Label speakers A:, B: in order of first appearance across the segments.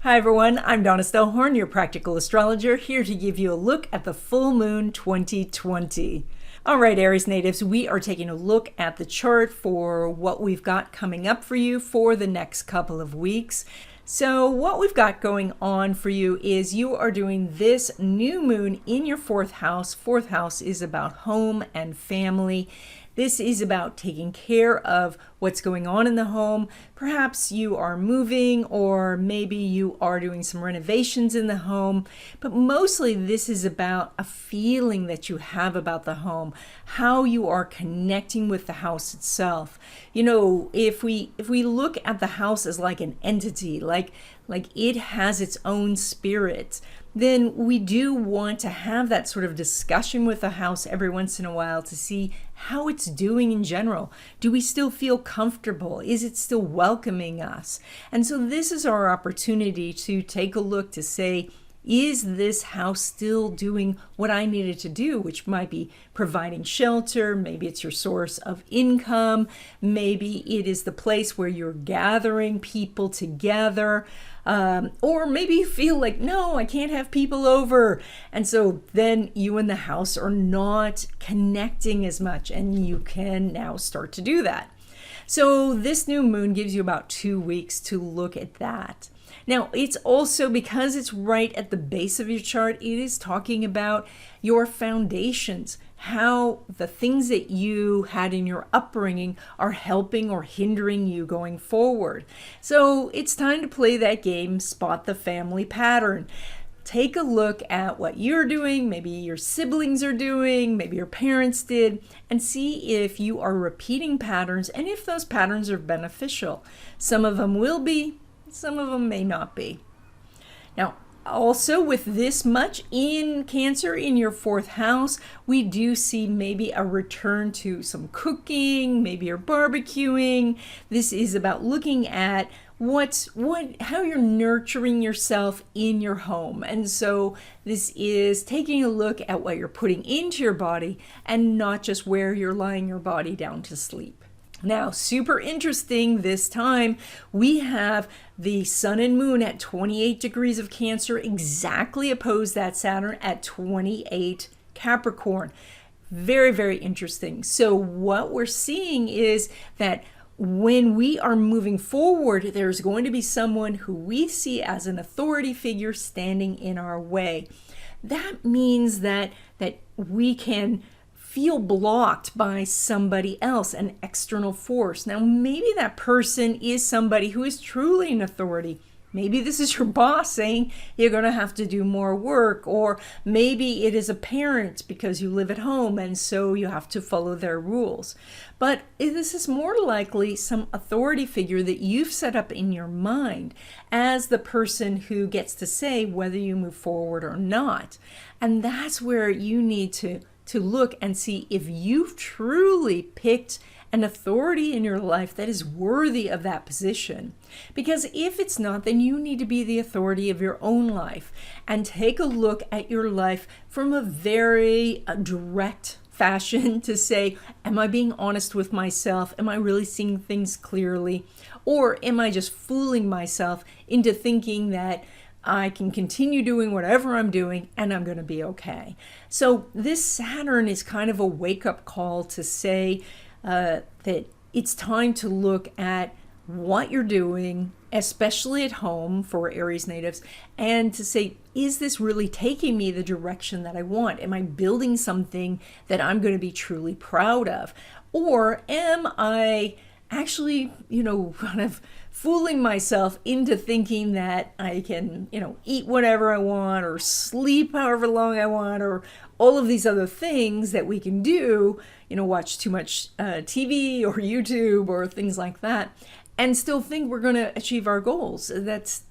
A: Hi everyone, I'm Donna Stellhorn, your practical astrologer, here to give you a look at the full moon 2020. All right, Aries natives, we are taking a look at the chart for what we've got coming up for you for the next couple of weeks. So what we've got going on for you is you are doing this new moon in your fourth house. Fourth house is about home and family. This is about taking care of what's going on in the home. Perhaps you are moving, or maybe you are doing some renovations in the home, but mostly this is about a feeling that you have about the home, how you are connecting with the house itself. You know, if we look at the house as like an entity, like it has its own spirit, then we do want to have that sort of discussion with the house every once in a while to see how it's doing in general. Do we still feel comfortable? Is it still welcoming us? And so this is our opportunity to take a look to say, is this house still doing what I needed to do, which might be providing shelter? Maybe it's your source of income. Maybe it is the place where you're gathering people together. Or maybe you feel like, no, I can't have people over. And so then you and the house are not connecting as much, and you can now start to do that. So this new moon gives you about 2 weeks to look at that. Now, it's also, because it's right at the base of your chart, it is talking about your foundations, how the things that you had in your upbringing are helping or hindering you going forward. So it's time to play that game, spot the family pattern. Take a look at what you're doing, maybe your siblings are doing, maybe your parents did, and see if you are repeating patterns and if those patterns are beneficial. Some of them will be, some of them may not be. Now, also with this much in Cancer in your fourth house, we do see maybe a return to some cooking, maybe you're barbecuing. This is about looking at how you're nurturing yourself in your home. And so this is taking a look at what you're putting into your body and not just where you're lying your body down to sleep. Now, super interesting this time, we have the sun and moon at 28 degrees of Cancer, exactly opposed that Saturn at 28 Capricorn. Very, very interesting. So what we're seeing is that when we are moving forward, there's going to be someone who we see as an authority figure standing in our way. That means that we can feel blocked by somebody else, an external force. Now, maybe that person is somebody who is truly an authority. Maybe this is your boss saying you're going to have to do more work, or maybe it is a parent because you live at home and so you have to follow their rules. But this is more likely some authority figure that you've set up in your mind as the person who gets to say whether you move forward or not. And that's where you need to look and see if you've truly picked an authority in your life that is worthy of that position. Because if it's not, then you need to be the authority of your own life and take a look at your life from a very direct fashion to say, am I being honest with myself? Am I really seeing things clearly? Or am I just fooling myself into thinking that I can continue doing whatever I'm doing and I'm going to be okay? So this Saturn is kind of a wake-up call to say that it's time to look at what you're doing, especially at home for Aries natives, and to say, is this really taking me the direction that I want? Am I building something that I'm going to be truly proud of? Or am I actually, kind of fooling myself into thinking that I can, eat whatever I want or sleep however long I want, or all of these other things that we can do, watch too much TV or YouTube or things like that, and still think we're going to achieve our goals. That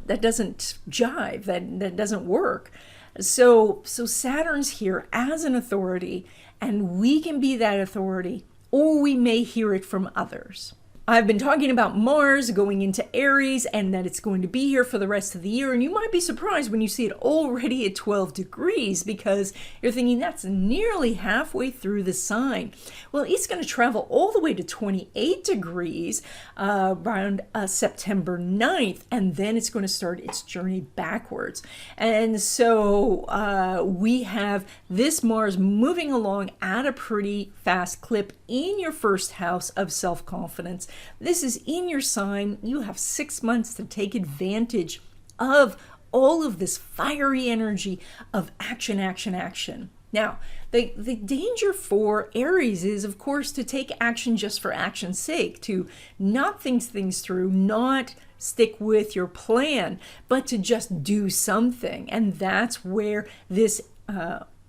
A: doesn't jive. That doesn't work. So Saturn's here as an authority, and we can be that authority, or we may hear it from others. I've been talking about Mars going into Aries and that it's going to be here for the rest of the year. And you might be surprised when you see it already at 12 degrees because you're thinking that's nearly halfway through the sign. Well, it's going to travel all the way to 28 degrees around September 9th, and then it's going to start its journey backwards. And so we have this Mars moving along at a pretty fast clip in your first house of self-confidence. This is in your sign. You have 6 months to take advantage of all of this fiery energy of action, action, action. Now, the danger for Aries is, of course, to take action just for action's sake, to not think things through, not stick with your plan, but to just do something. And that's where this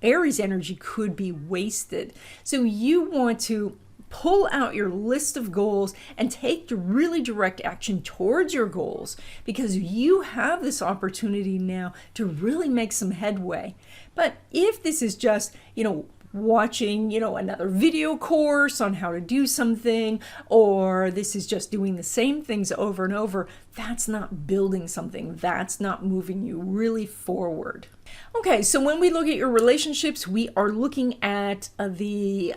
A: Aries energy could be wasted. So you want to pull out your list of goals and take really direct action towards your goals, because you have this opportunity now to really make some headway. But if this is just, watching, another video course on how to do something, or this is just doing the same things over and over, that's not building something. That's not moving you really forward. Okay, so when we look at your relationships, we are looking at the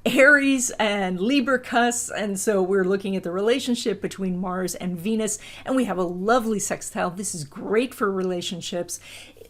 A: Aries and Libra cusps, and so we're looking at the relationship between Mars and Venus, and we have a lovely sextile. This is great for relationships.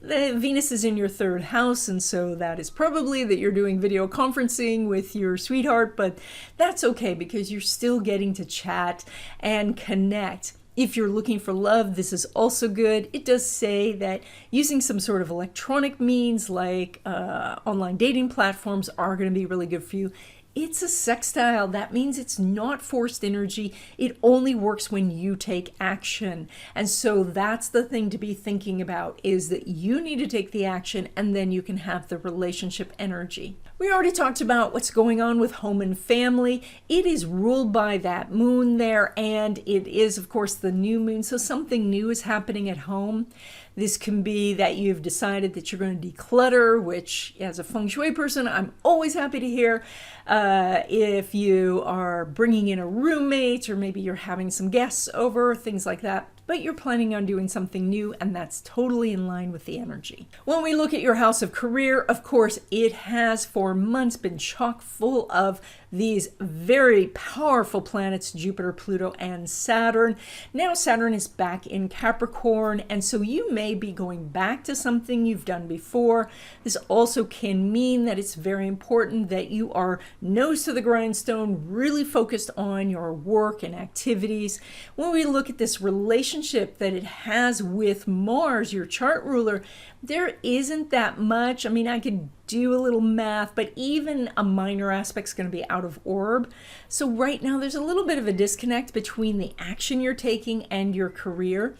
A: Venus is in your third house, and so that is probably that you're doing video conferencing with your sweetheart, but that's okay because you're still getting to chat and connect. If you're looking for love, this is also good. It does say that using some sort of electronic means like online dating platforms are going to be really good for you. It's a sextile. That means it's not forced energy. It only works when you take action. And so that's the thing to be thinking about, is that you need to take the action and then you can have the relationship energy. We already talked about what's going on with home and family. It is ruled by that moon there, and it is, of course, the new moon. So something new is happening at home. This can be that you've decided that you're going to declutter, which as a feng shui person, I'm always happy to hear. If you are bringing in a roommate, or maybe you're having some guests over, things like that. But you're planning on doing something new, and that's totally in line with the energy. When we look at your house of career, of course, it has for months been chock full of these very powerful planets, Jupiter, Pluto, and Saturn. Now Saturn is back in Capricorn, and so you may be going back to something you've done before. This also can mean that it's very important that you are nose to the grindstone, really focused on your work and activities. When we look at this relationship that it has with Mars, your chart ruler, there isn't that much. I mean, I could do a little math, but even a minor aspect is going to be out of orb. So right now there's a little bit of a disconnect between the action you're taking and your career.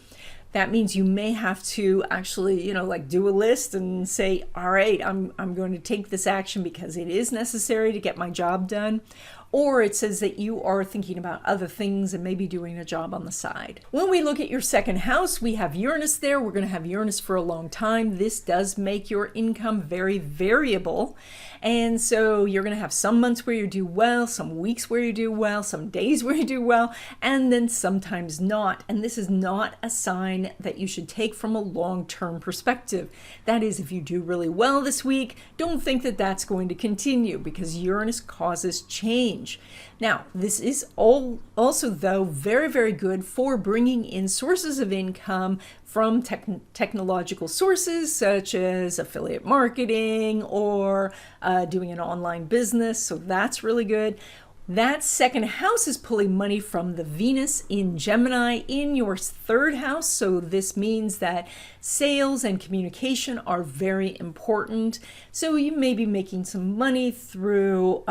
A: That means you may have to actually, do a list and say, all right, I'm going to take this action because it is necessary to get my job done. Or it says that you are thinking about other things and maybe doing a job on the side. When we look at your second house, we have Uranus there. We're going to have Uranus for a long time. This does make your income very variable. And so you're going to have some months where you do well, some weeks where you do well, some days where you do well, and then sometimes not. And this is not a sign that you should take from a long-term perspective. That is, if you do really well this week, don't think that that's going to continue, because Uranus causes change. Now, this is also, though, very, very good for bringing in sources of income from technological sources, such as affiliate marketing or doing an online business. So that's really good. That second house is pulling money from the Venus in Gemini in your third house. So this means that sales and communication are very important. So you may be making some money through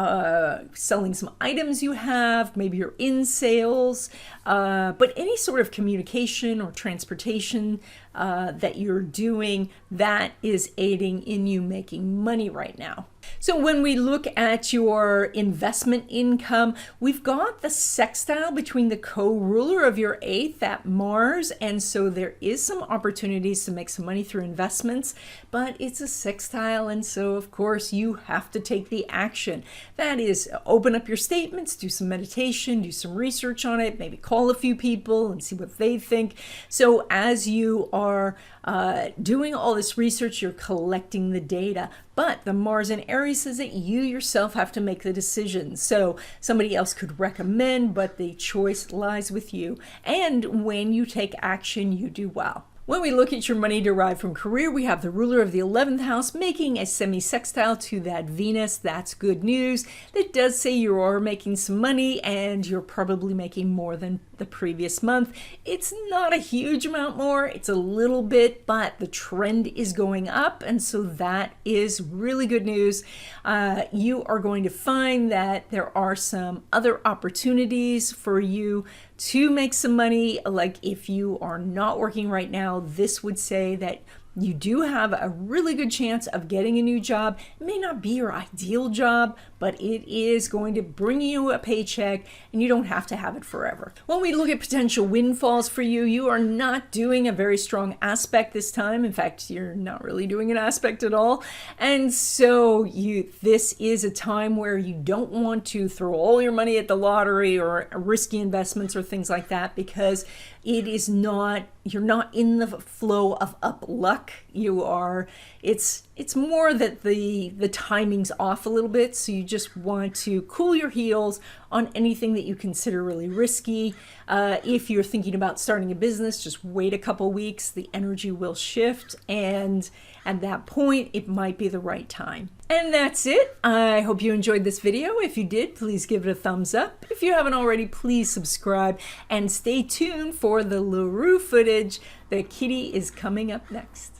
A: selling some items you have. Maybe you're in sales, but any sort of communication or transportation that you're doing, that is aiding in you making money right now. So when we look at your investment income, we've got the sextile between the co-ruler of your 8th at Mars, and so there is some opportunities to make some money through investments, but it's a sextile, and so of course you have to take the action. That is, open up your statements, do some meditation, do some research on it, maybe call a few people and see what they think. So as you are doing all this research, you're collecting the data. But the Mars in Aries says that you yourself have to make the decision. So somebody else could recommend, but the choice lies with you. And when you take action, you do well. When we look at your money derived from career, we have the ruler of the 11th house making a semi-sextile to that Venus. That's good news. That does say you are making some money and you're probably making more than the previous month. It's not a huge amount more. It's a little bit, but the trend is going up. And so that is really good news. You are going to find that there are some other opportunities for you to make some money. Like if you are not working right now, this would say that you do have a really good chance of getting a new job. It may not be your ideal job, but it is going to bring you a paycheck and you don't have to have it forever. When we look at potential windfalls for you, you are not doing a very strong aspect this time. In fact, you're not really doing an aspect at all. And so this is a time where you don't want to throw all your money at the lottery or risky investments or things like that, because it is not, you're not in the flow of up luck. You are, it's more that the timing's off a little bit. So you just want to cool your heels on anything that you consider really risky. If you're thinking about starting a business, just wait a couple weeks. The energy will shift, and at that point, it might be the right time. And that's it. I hope you enjoyed this video. If you did, please give it a thumbs up. If you haven't already, please subscribe and stay tuned for the LaRue footage. The kitty is coming up next.